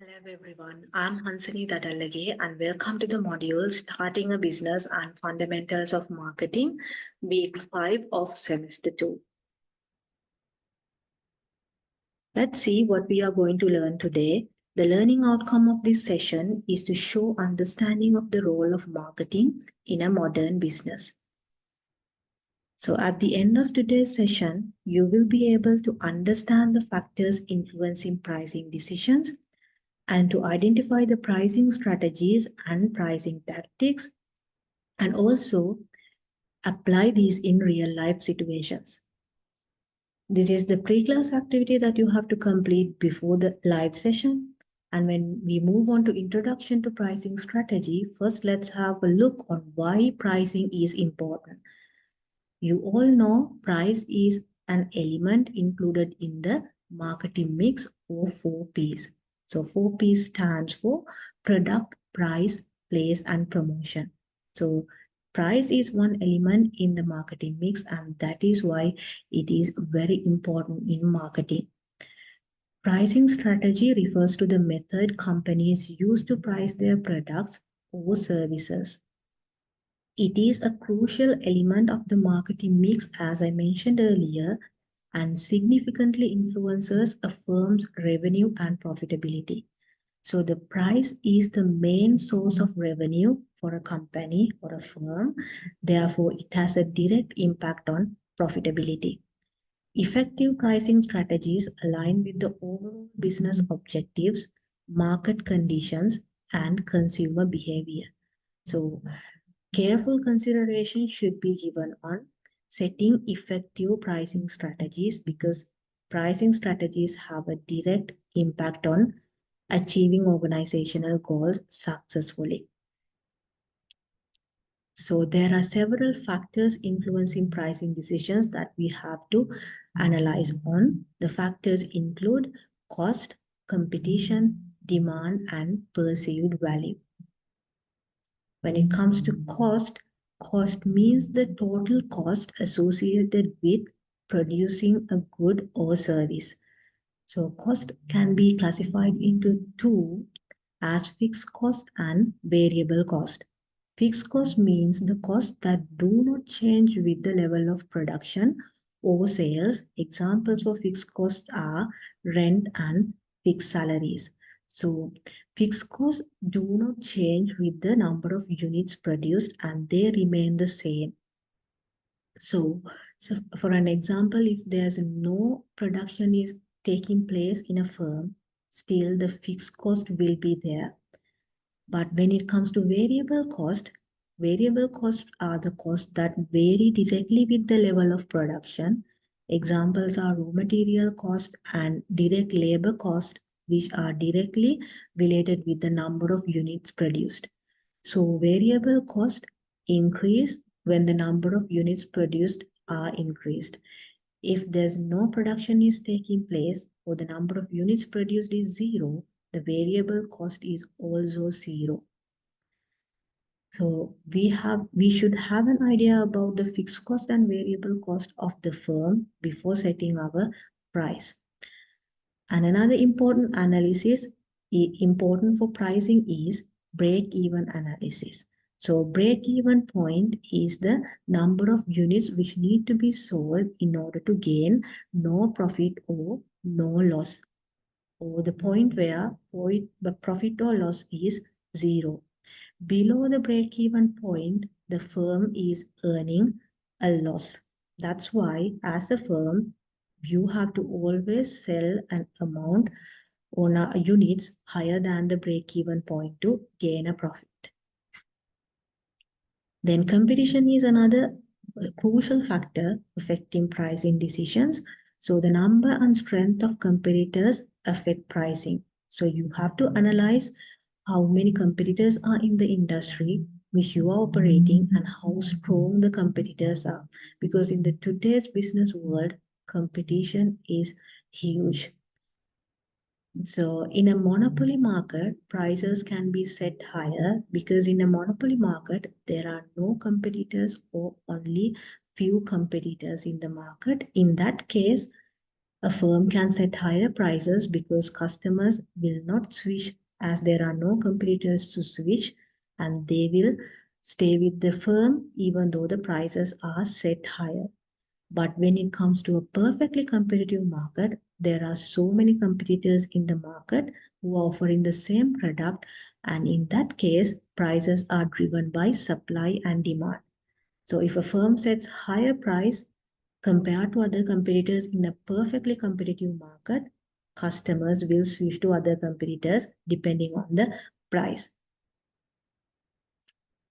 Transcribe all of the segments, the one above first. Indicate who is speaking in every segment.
Speaker 1: Hello everyone, I'm Hansani Dadallage and welcome to the module Starting a Business and Fundamentals of Marketing, week 5 of semester 2. Let's see what we are going to learn today. The learning outcome of this session is to show understanding of the role of marketing in a modern business. So at the end of today's session, you will be able to understand the factors influencing pricing decisions and to identify the pricing strategies and pricing tactics, and also apply these in real life situations. This is the pre-class activity that you have to complete before the live session. And when we move on to introduction to pricing strategy, first let's have a look on why pricing is important. You all know price is an element included in the marketing mix or 4Ps. So 4Ps stands for product, price, place, and promotion. So price is one element in the marketing mix, and that is why it is very important in marketing. Pricing strategy refers to the method companies use to price their products or services. It is a crucial element of the marketing mix, as I mentioned earlier, and significantly influences a firm's revenue and profitability. So the price is the main source of revenue for a company or a firm. Therefore, it has a direct impact on profitability. Effective pricing strategies align with the overall business objectives, market conditions, and consumer behavior. So careful consideration should be given on setting effective pricing strategies, because pricing strategies have a direct impact on achieving organizational goals successfully. So there are several factors influencing pricing decisions that we have to analyze on. The factors include cost, competition, demand, and perceived value. When it comes to cost, cost means the total cost associated with producing a good or service. So cost can be classified into two, as fixed cost and variable cost. Fixed cost means the costs that do not change with the level of production or sales. Examples for fixed costs are rent and fixed salaries. So fixed costs do not change with the number of units produced and they remain the same. So for an example, if there's no production is taking place in a firm, still the fixed cost will be there. But when it comes to variable costs are the costs that vary directly with the level of production. Examples are raw material cost and direct labor cost, which are directly related with the number of units produced. So variable cost increase when the number of units produced are increased. If there's no production is taking place or the number of units produced is zero, the variable cost is also zero. So we should have an idea about the fixed cost and variable cost of the firm before setting our price. And another important analysis important for pricing is break-even analysis. So break-even point is the number of units which need to be sold in order to gain no profit or no loss, or the point where the profit or loss is zero. Below the break-even point, the firm is earning a loss. That's why, as a firm, you have to always sell an amount or units higher than the break-even point to gain a profit. Then competition is another crucial factor affecting pricing decisions. So the number and strength of competitors affect pricing. So you have to analyze how many competitors are in the industry which you are operating and how strong the competitors are. Because in the today's business world, competition is huge. So in a monopoly market, prices can be set higher because in a monopoly market, there are no competitors or only few competitors in the market. In that case, A firm can set higher prices because customers will not switch as there are no competitors to switch, and they will stay with the firm even though the prices are set higher. But when it comes to a perfectly competitive market, there are so many competitors in the market who are offering the same product, and in that case, prices are driven by supply and demand. So if a firm sets higher price compared to other competitors in a perfectly competitive market, customers will switch to other competitors depending on the price.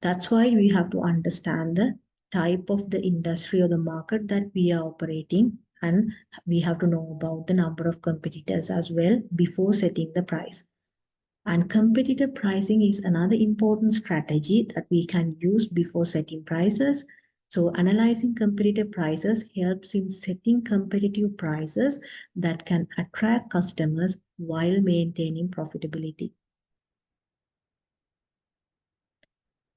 Speaker 1: That's why we have to understand the type of the industry or the market that we are operating, and we have to know about the number of competitors as well before setting the price. And competitive pricing is another important strategy that we can use before setting prices. So analyzing competitive prices helps in setting competitive prices that can attract customers while maintaining profitability.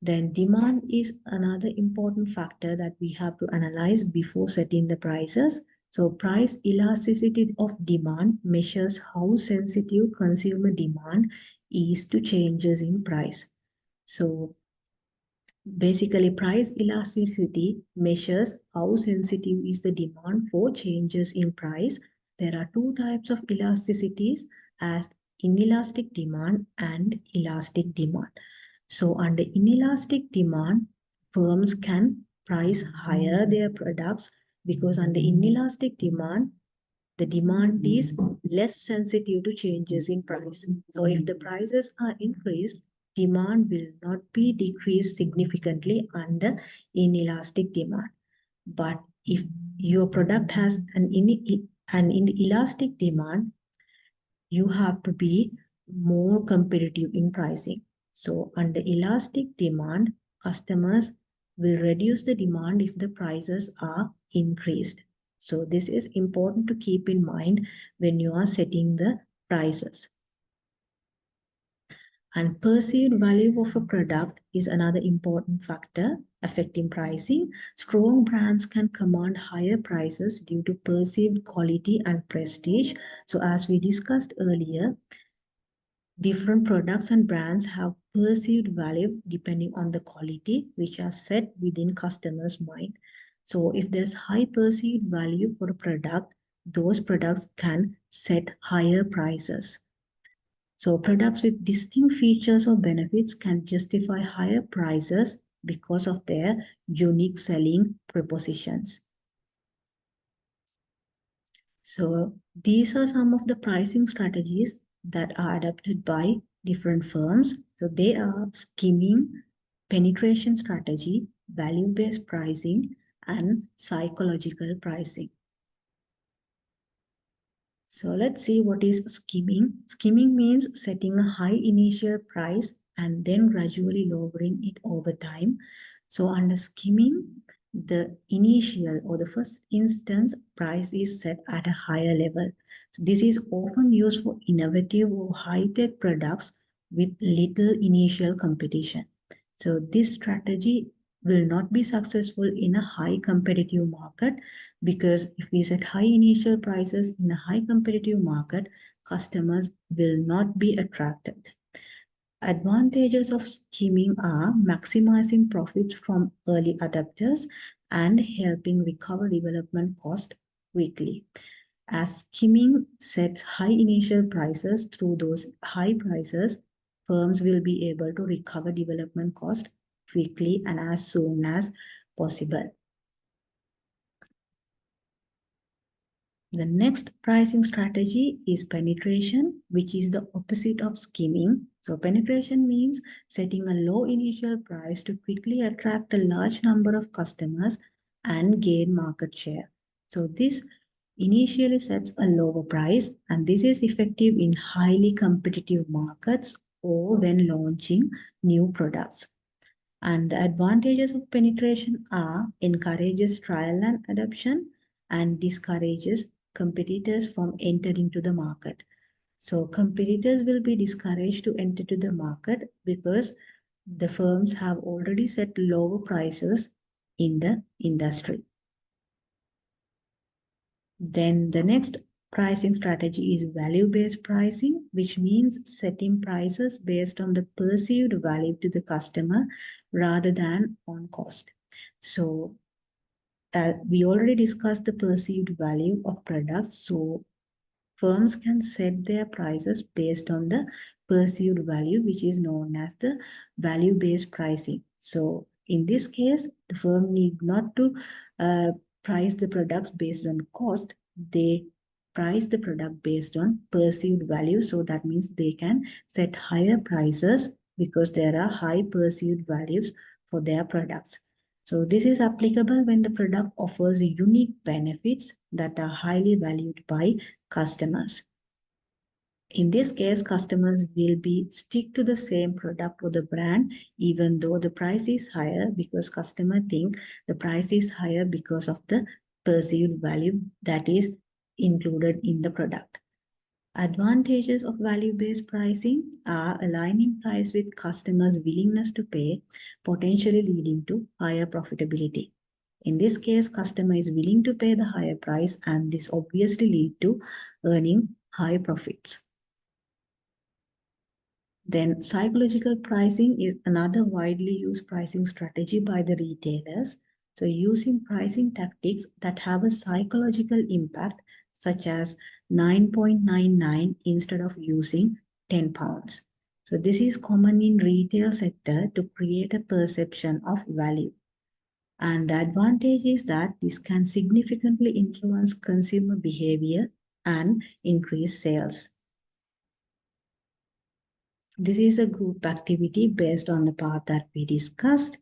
Speaker 1: Then demand is another important factor that we have to analyze before setting the prices. So price elasticity of demand measures how sensitive consumer demand is to changes in price. So basically, price elasticity measures how sensitive is the demand for changes in price. There are two types of elasticities as inelastic demand and elastic demand. So under inelastic demand, firms can price higher their products because under inelastic demand, the demand is less sensitive to changes in price. So if the prices are increased, demand will not be decreased significantly under inelastic demand. But if your product has an inelastic demand, you have to be more competitive in pricing. So under elastic demand, customers will reduce the demand if the prices are increased. So this is important to keep in mind when you are setting the prices. And perceived value of a product is another important factor affecting pricing. Strong brands can command higher prices due to perceived quality and prestige. So as we discussed earlier, different products and brands have perceived value depending on the quality which are set within customers' mind. So if there's high perceived value for a product, those products can set higher prices. So products with distinct features or benefits can justify higher prices because of their unique selling propositions. So these are some of the pricing strategies that are adopted by different firms. So they are skimming, penetration strategy, value-based pricing, and psychological pricing. So let's see what is skimming. Skimming means setting a high initial price and then gradually lowering it over time. So under skimming, the initial or the first instance price is set at a higher level. So this is often used for innovative or high-tech products with little initial competition. So this strategy will not be successful in a high competitive market, because if we set high initial prices in a high competitive market, customers will not be attracted. Advantages of skimming are maximizing profits from early adopters and helping recover development cost quickly. As skimming sets high initial prices, through those high prices, firms will be able to recover development cost quickly and as soon as possible. The next pricing strategy is penetration, which is the opposite of skimming. So penetration means setting a low initial price to quickly attract a large number of customers and gain market share. So this initially sets a lower price, and this is effective in highly competitive markets or when launching new products. And the advantages of penetration are encourages trial and adoption and discourages competitors from entering to the market. So competitors will be discouraged to enter to the market because the firms have already set lower prices in the industry. Then the next pricing strategy is value-based pricing, which means setting prices based on the perceived value to the customer rather than on cost. So we already discussed the perceived value of products. So firms can set their prices based on the perceived value, which is known as the value-based pricing. So in this case, the firm need not to price the products based on cost. They price the product based on perceived value. So that means they can set higher prices because there are high perceived values for their products. So this is applicable when the product offers unique benefits that are highly valued by customers. In this case, customers will be stick to the same product or the brand even though the price is higher, because customers think the price is higher because of the perceived value that is included in the product. Advantages of value-based pricing are aligning price with customers' willingness to pay, potentially leading to higher profitability. In this case, customer is willing to pay the higher price, and this obviously lead to earning high profits. Then psychological pricing is another widely used pricing strategy by the retailers. So using pricing tactics that have a psychological impact, such as 9.99 instead of using 10 pounds. So this is common in retail sector to create a perception of value. And the advantage is that this can significantly influence consumer behavior and increase sales. This is a group activity based on the path that we discussed.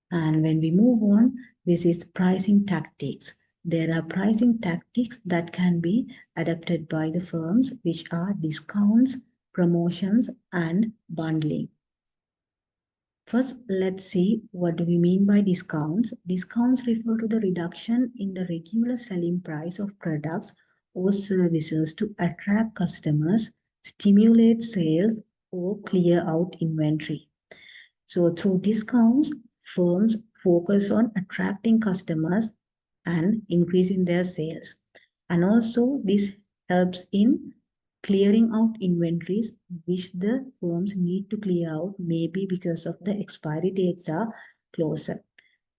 Speaker 1: And when we move on, this is pricing tactics. There are pricing tactics that can be adapted by the firms, which are discounts, promotions, and bundling. First, let's see what do we mean by discounts. Discounts refer to the reduction in the regular selling price of products or services to attract customers, stimulate sales, or clear out inventory. So through discounts, firms focus on attracting customers and increasing their sales. And also this helps in clearing out inventories which the firms need to clear out, maybe because of the expiry dates are closer.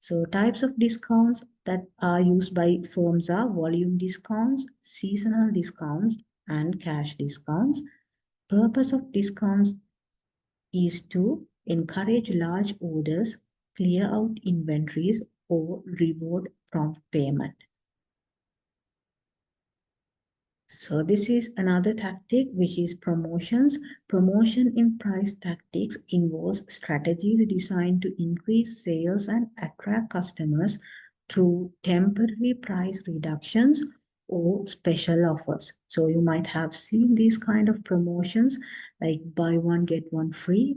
Speaker 1: So types of discounts that are used by firms are volume discounts, seasonal discounts, and cash discounts. Purpose of discounts is to encourage large orders, clear out inventories, or reward prompt payment. So this is another tactic, which is promotions. Promotion in price tactics involves strategies designed to increase sales and attract customers through temporary price reductions or special offers. So you might have seen these kind of promotions like buy one, get one free.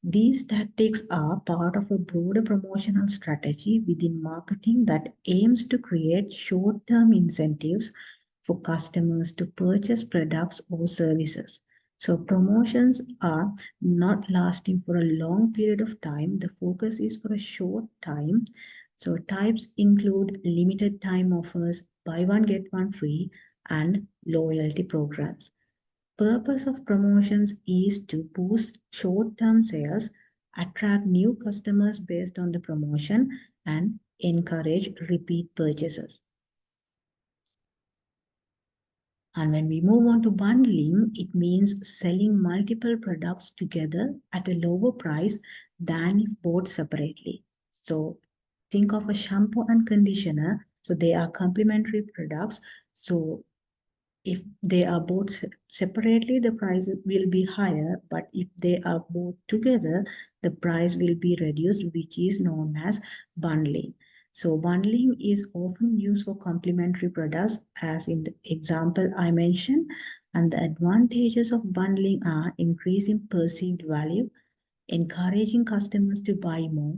Speaker 1: These tactics are part of a broader promotional strategy within marketing that aims to create short-term incentives for customers to purchase products or services. So promotions are not lasting for a long period of time. The focus is for a short time. So types include limited time offers, buy one get one free, and loyalty programs. Purpose of promotions is to boost short-term sales, attract new customers based on the promotion, and encourage repeat purchases. And when we move on to bundling, it means selling multiple products together at a lower price than if bought separately. So think of a shampoo and conditioner. So they are complementary products. So if they are bought separately, the price will be higher. But if they are bought together, the price will be reduced, which is known as bundling. So bundling is often used for complementary products, as in the example I mentioned. And the advantages of bundling are increasing perceived value, encouraging customers to buy more,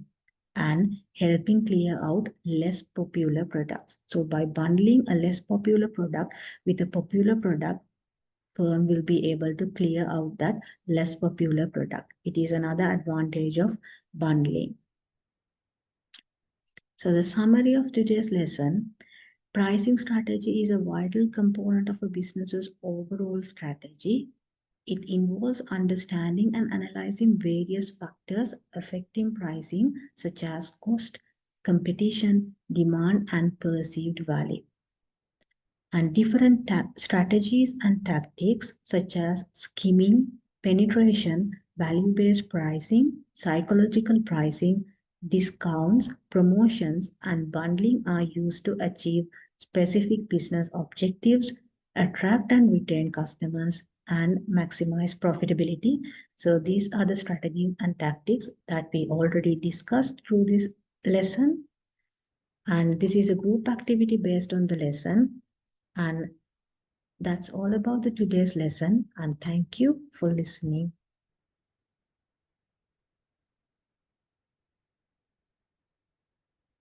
Speaker 1: and helping clear out less popular products. So by bundling a less popular product with a popular product, firm will be able to clear out that less popular product. It is another advantage of bundling. So the summary of today's lesson: Pricing strategy is a vital component of a business's overall strategy. It involves understanding and analyzing various factors affecting pricing, such as cost, competition, demand, and perceived value. And different strategies and tactics, such as skimming, penetration, value-based pricing, psychological pricing, discounts, promotions, and bundling, are used to achieve specific business objectives, attract and retain customers, and maximize profitability. So these are the strategies and tactics that we already discussed through this lesson. And this is a group activity based on the lesson. And that's all about the today's lesson. And thank you for listening.